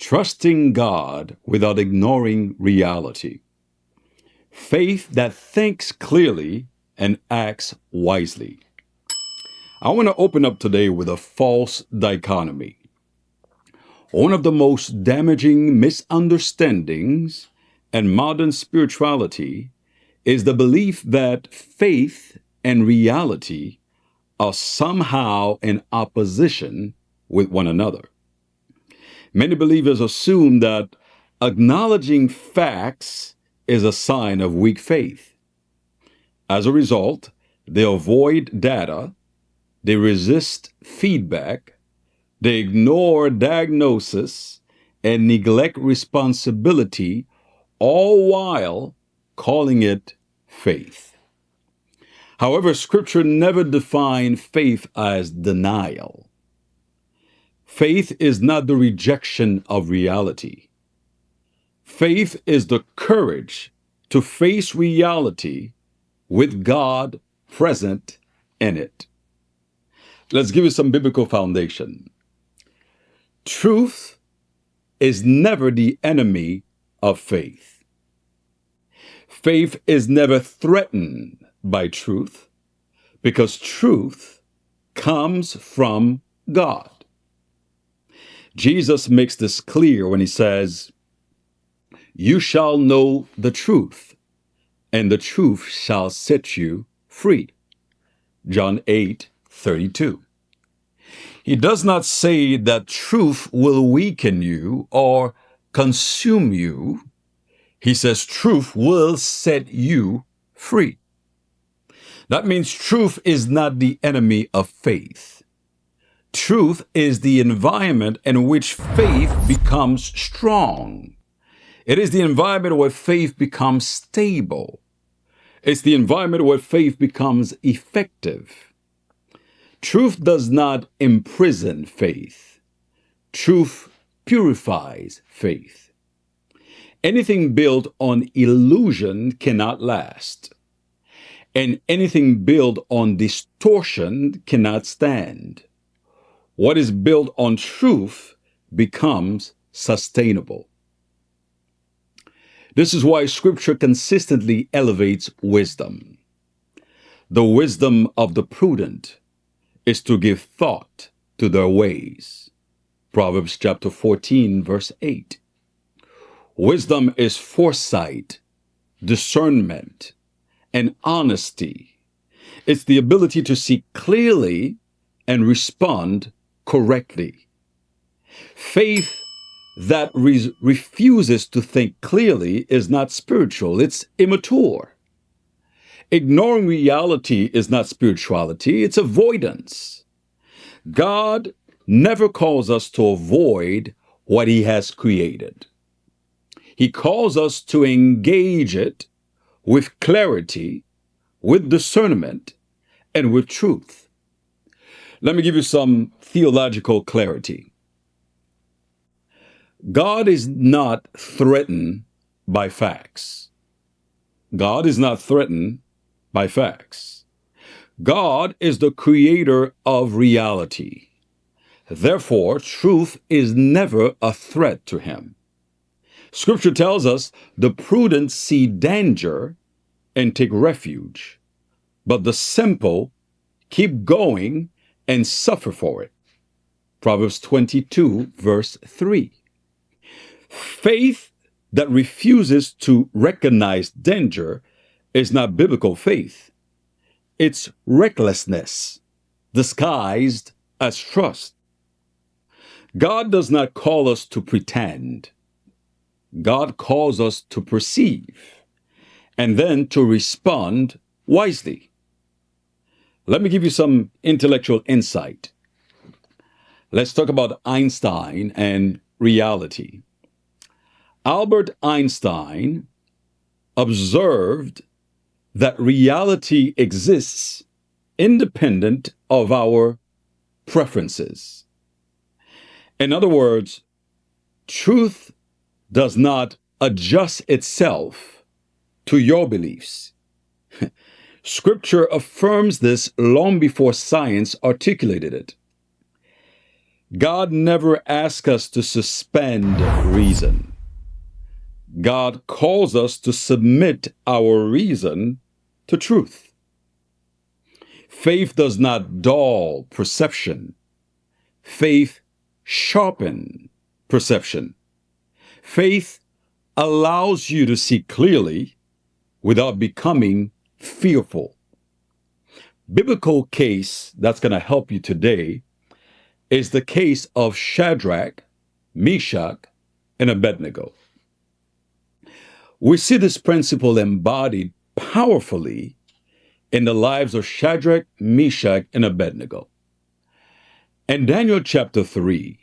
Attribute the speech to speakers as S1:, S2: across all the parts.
S1: Trusting God without ignoring reality. Faith that thinks clearly and acts wisely. I want to open up today with a false dichotomy. One of the most damaging misunderstandings in modern spirituality is the belief that faith and reality are somehow in opposition with one another. Many believers assume that acknowledging facts is a sign of weak faith. As a result, they avoid data, they resist feedback, they ignore diagnosis, and neglect responsibility, all while calling it faith. However, Scripture never defined faith as denial. Faith is not the rejection of reality. Faith is the courage to face reality with God present in it. Let's give you some biblical foundation. Truth is never the enemy of faith. Faith is never threatened by truth because truth comes from God. Jesus makes this clear when he says, "You shall know the truth, and the truth shall set you free." John 8:32. He does not say that truth will weaken you or consume you. He says truth will set you free. That means truth is not the enemy of faith. Truth is the environment in which faith becomes strong. It is the environment where faith becomes stable. It's the environment where faith becomes effective. Truth does not imprison faith. Truth purifies faith. Anything built on illusion cannot last. And anything built on distortion cannot stand. What is built on truth becomes sustainable. This is why Scripture consistently elevates wisdom. The wisdom of the prudent is to give thought to their ways. Proverbs chapter 14, verse 8. Wisdom is foresight, discernment, and honesty. It's the ability to see clearly and respond correctly. Faith that refuses to think clearly is not spiritual, it's immature. Ignoring reality is not spirituality, it's avoidance. God never calls us to avoid what He has created. He calls us to engage it with clarity, with discernment, and with truth. Let me give you some theological clarity. God is not threatened by facts. God is not threatened by facts. God is the creator of reality. Therefore, truth is never a threat to Him. Scripture tells us the prudent see danger and take refuge, but the simple keep going and suffer for it. Proverbs 22, verse 3. Faith that refuses to recognize danger is not biblical faith. It's recklessness disguised as trust. God does not call us to pretend. God calls us to perceive and then to respond wisely. Let me give you some intellectual insight. Let's talk about Einstein and reality. Albert Einstein observed that reality exists independent of our preferences. In other words, truth does not adjust itself to your beliefs. Scripture affirms this long before science articulated it. God never asks us to suspend reason. God calls us to submit our reason to truth. Faith does not dull perception. Faith sharpens perception. Faith allows you to see clearly without becoming fearful. Biblical case that's going to help you today is the case of Shadrach, Meshach, and Abednego. We see this principle embodied powerfully in the lives of Shadrach, Meshach, and Abednego. In Daniel chapter 3,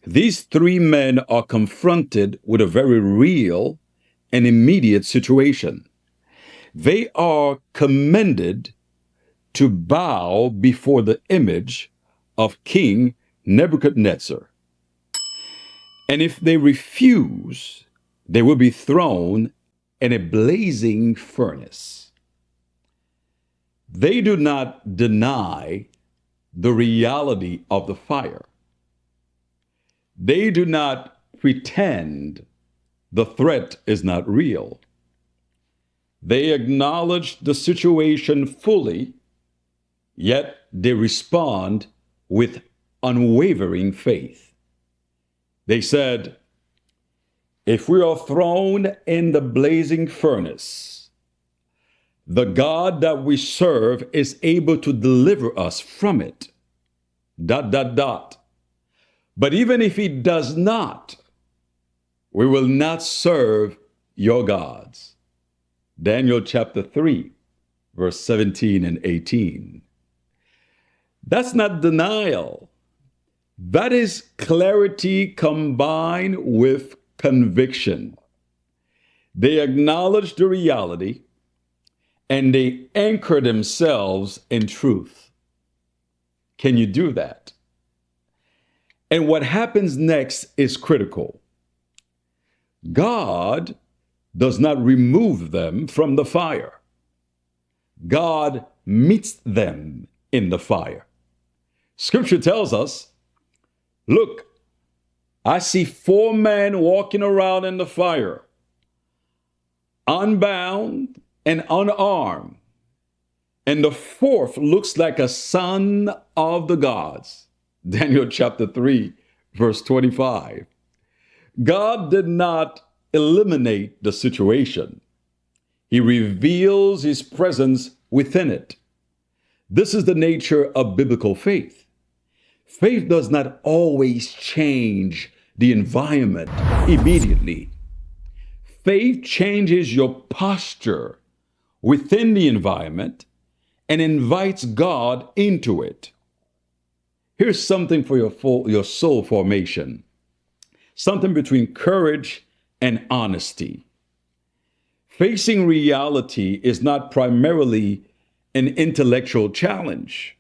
S1: these three men are confronted with a very real and immediate situation. They are commended to bow before the image of King Nebuchadnezzar. And if they refuse, they will be thrown in a blazing furnace. They do not deny the reality of the fire. They do not pretend the threat is not real. They acknowledge the situation fully, yet they respond with unwavering faith. They said, if we are thrown in the blazing furnace, the God that we serve is able to deliver us from it. ... But even if he does not, we will not serve your gods. Daniel chapter 3, verse 17 and 18. That's not denial. That is clarity combined with conviction. They acknowledge the reality and they anchor themselves in truth. Can you do that? And what happens next is critical. God does not remove them from the fire. God meets them in the fire. Scripture tells us, look, I see 4 men walking around in the fire, unbound and unarmed, and the 4th looks like a son of the gods. Daniel chapter 3, verse 25. God did not eliminate the situation. He reveals his presence within it. This is the nature of biblical faith. Faith does not always change the environment immediately. Faith changes your posture within the environment and invites God into it. Here's something for your soul formation. Something between courage and honesty. Facing reality is not primarily an intellectual challenge.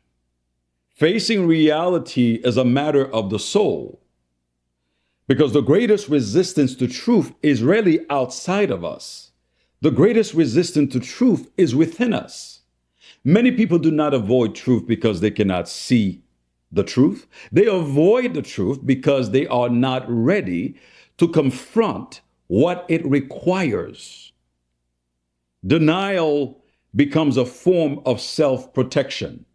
S1: Facing reality is a matter of the soul. Because the greatest resistance to truth is rarely outside of us. The greatest resistance to truth is within us. Many people do not avoid truth because they cannot see the truth. They avoid the truth because they are not ready to confront what it requires. Denial becomes a form of self-protection.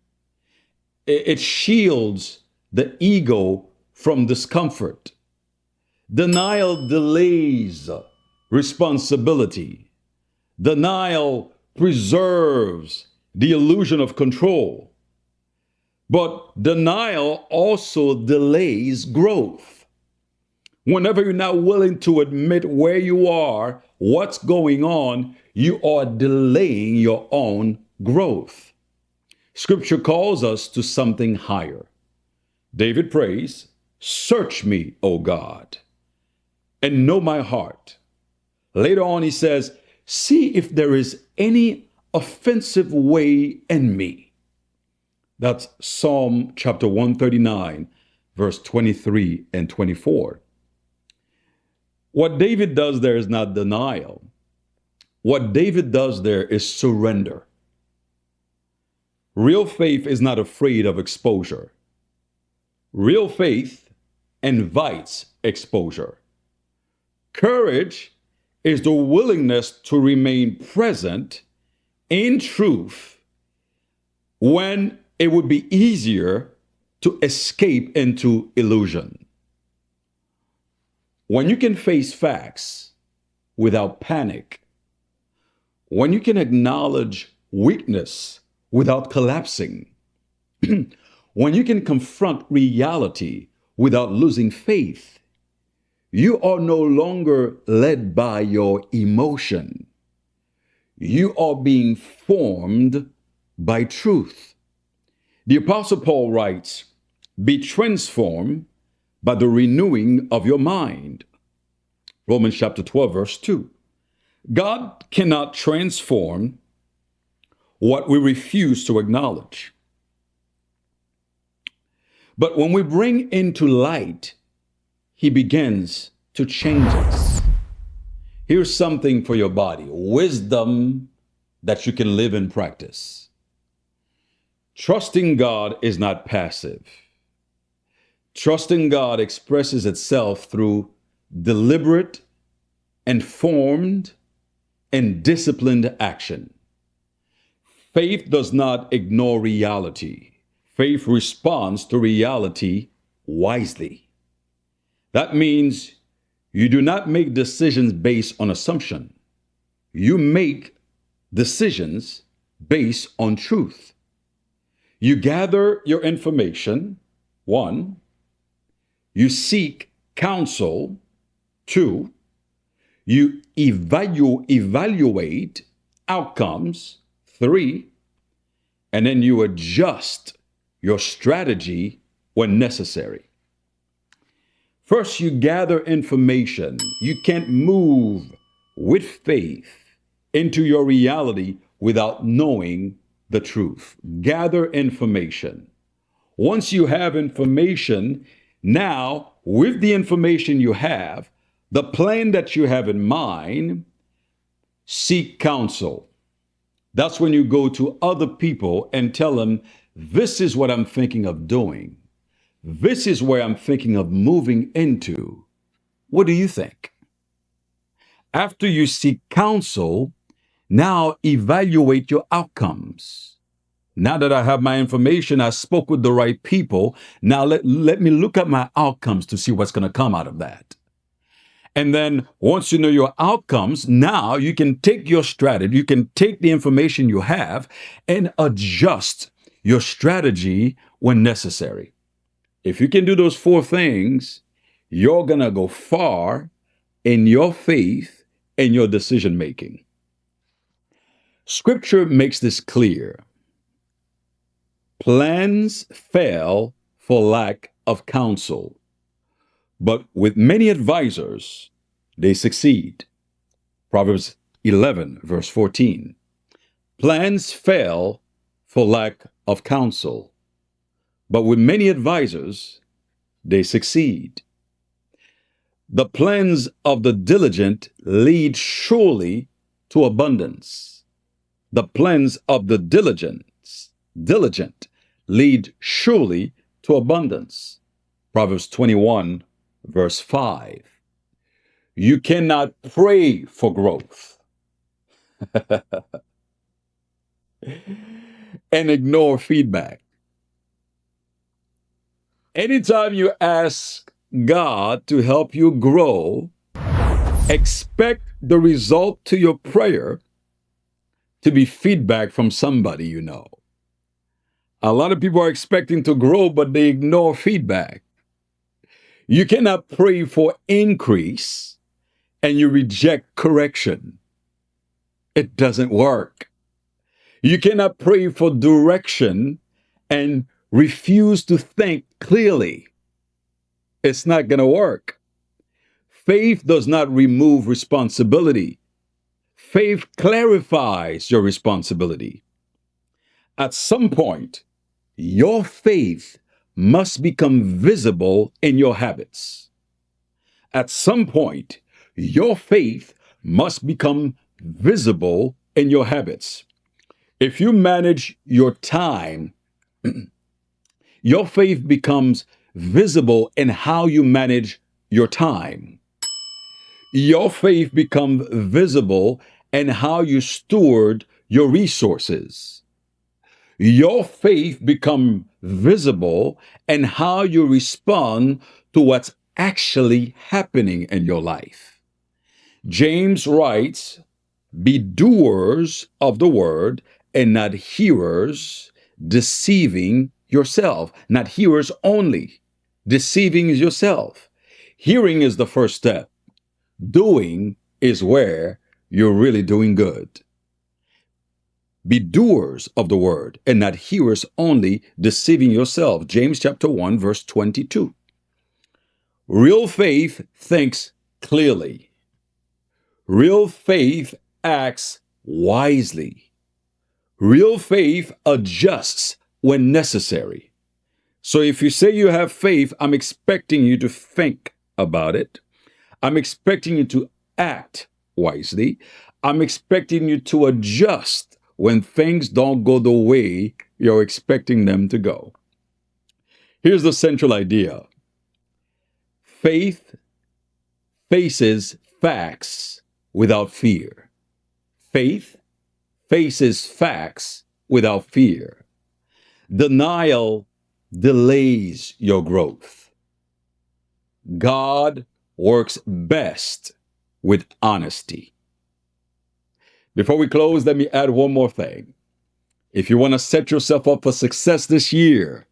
S1: It shields the ego from discomfort. Denial delays responsibility. Denial preserves the illusion of control. But denial also delays growth. Whenever you're not willing to admit where you are, what's going on, you are delaying your own growth. Scripture calls us to something higher. David prays, search me, O God, and know my heart. Later on, he says, see if there is any offensive way in me. That's Psalm chapter 139, verse 23 and 24. What David does there is not denial. What David does there is surrender. Real faith is not afraid of exposure. Real faith invites exposure. Courage is the willingness to remain present in truth when it would be easier to escape into illusion. When you can face facts without panic, when you can acknowledge weakness without collapsing, when you can confront reality without losing faith, you are no longer led by your emotion. You are being formed by truth. The Apostle Paul writes, "Be transformed by the renewing of your mind." Romans chapter 12, verse 2. God cannot transform what we refuse to acknowledge. But when we bring into light, he begins to change us. Here's something for your body, wisdom that you can live in practice. Trusting God is not passive. Trusting God expresses itself through deliberate, informed, and disciplined action. Faith does not ignore reality. Faith responds to reality wisely. That means you do not make decisions based on assumption. You make decisions based on truth. You gather your information, 1. You seek counsel, 2. You evaluate outcomes, 3. And then you adjust your strategy when necessary. First, you gather information. You can't move with faith into your reality without knowing the truth. Gather information. Once you have information, now with the information you have, the plan that you have in mind, seek counsel. That's when you go to other people and tell them, this is what I'm thinking of doing. This is where I'm thinking of moving into. What do you think? After you seek counsel, now evaluate your outcomes. Now that I have my information, I spoke with the right people. Now let me look at my outcomes to see what's going to come out of that. And then once you know your outcomes, now you can take your strategy, you can take the information you have and adjust your strategy when necessary. If you can do those 4 things, you're going to go far in your faith and your decision making. Scripture makes this clear. Plans fail for lack of counsel, but with many advisors, they succeed. Proverbs 11, verse 14. Plans fail for lack of counsel, but with many advisors, they succeed. The plans of the diligent lead surely to abundance. The plans of the diligent lead surely to abundance. Proverbs 21, verse 5. You cannot pray for growth and ignore feedback. Anytime you ask God to help you grow, expect the result to your prayer to be feedback from somebody you know. A lot of people are expecting to grow, but they ignore feedback. You cannot pray for increase and you reject correction. It doesn't work. You cannot pray for direction and refuse to think clearly. It's not going to work. Faith does not remove responsibility. Faith clarifies your responsibility. At some point, your faith must become visible in your habits. At some point, your faith must become visible in your habits. If you manage your time, your faith becomes visible in how you manage your time. Your faith becomes visible in how you steward your resources. Your faith becomes visible in how you respond to what's actually happening in your life. James writes, be doers of the word and not hearers, deceiving yourself. Not hearers only, deceiving yourself. Hearing is the first step. Doing is where you're really doing good. Be doers of the word and not hearers only, deceiving yourself. James chapter 1, verse 22. Real faith thinks clearly. Real faith acts wisely. Real faith adjusts when necessary. So if you say you have faith, I'm expecting you to think about it. I'm expecting you to act wisely. I'm expecting you to adjust when things don't go the way you're expecting them to go. Here's the central idea. Faith faces facts without fear. Faith faces facts without fear. Denial delays your growth. God works best with honesty. Before we close, let me add one more thing. If you want to set yourself up for success this year,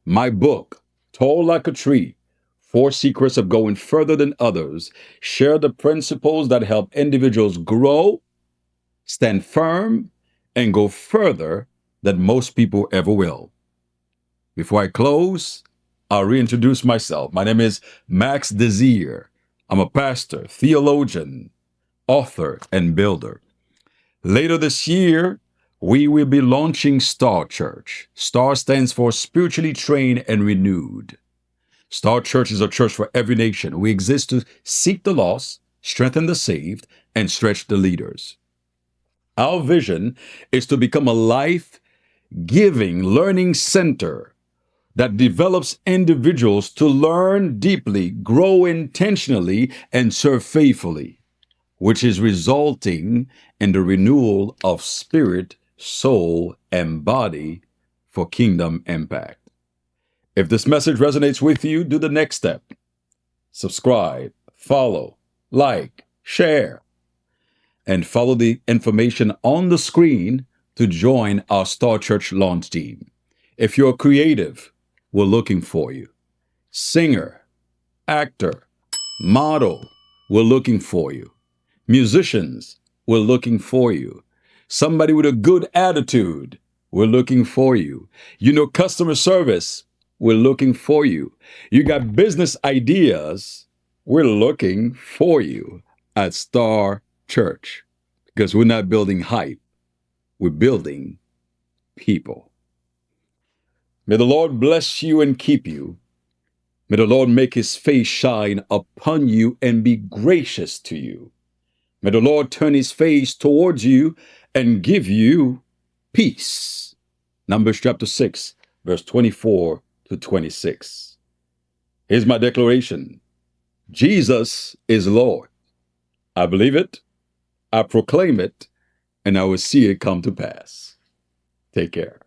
S1: my book, Tall Like a Tree, 4 Secrets of Going Further Than Others, share the principles that help individuals grow, stand firm, and go further than most people ever will. Before I close, I'll reintroduce myself. My name is Max Désir. I'm a pastor, theologian, author, and builder. Later this year, we will be launching Star Church. Star stands for Spiritually Trained and Renewed. Star Church is a church for every nation. We exist to seek the lost, strengthen the saved, and stretch the leaders. Our vision is to become a life-giving learning center that develops individuals to learn deeply, grow intentionally, and serve faithfully, which is resulting in the renewal of spirit, soul, and body for kingdom impact. If this message resonates with you, do the next step. Subscribe, follow, like, share, and follow the information on the screen to join our Star Church launch team. If you're creative, we're looking for you. Singer, actor, model, we're looking for you. Musicians, we're looking for you. Somebody with a good attitude, we're looking for you. You know, customer service, we're looking for you. You got business ideas, we're looking for you at Star Church. Because we're not building hype, we're building people. May the Lord bless you and keep you. May the Lord make his face shine upon you and be gracious to you. May the Lord turn his face towards you and give you peace. Numbers chapter 6, verse 24 to 26. Here's my declaration. Jesus is Lord. I believe it, I proclaim it, and I will see it come to pass. Take care.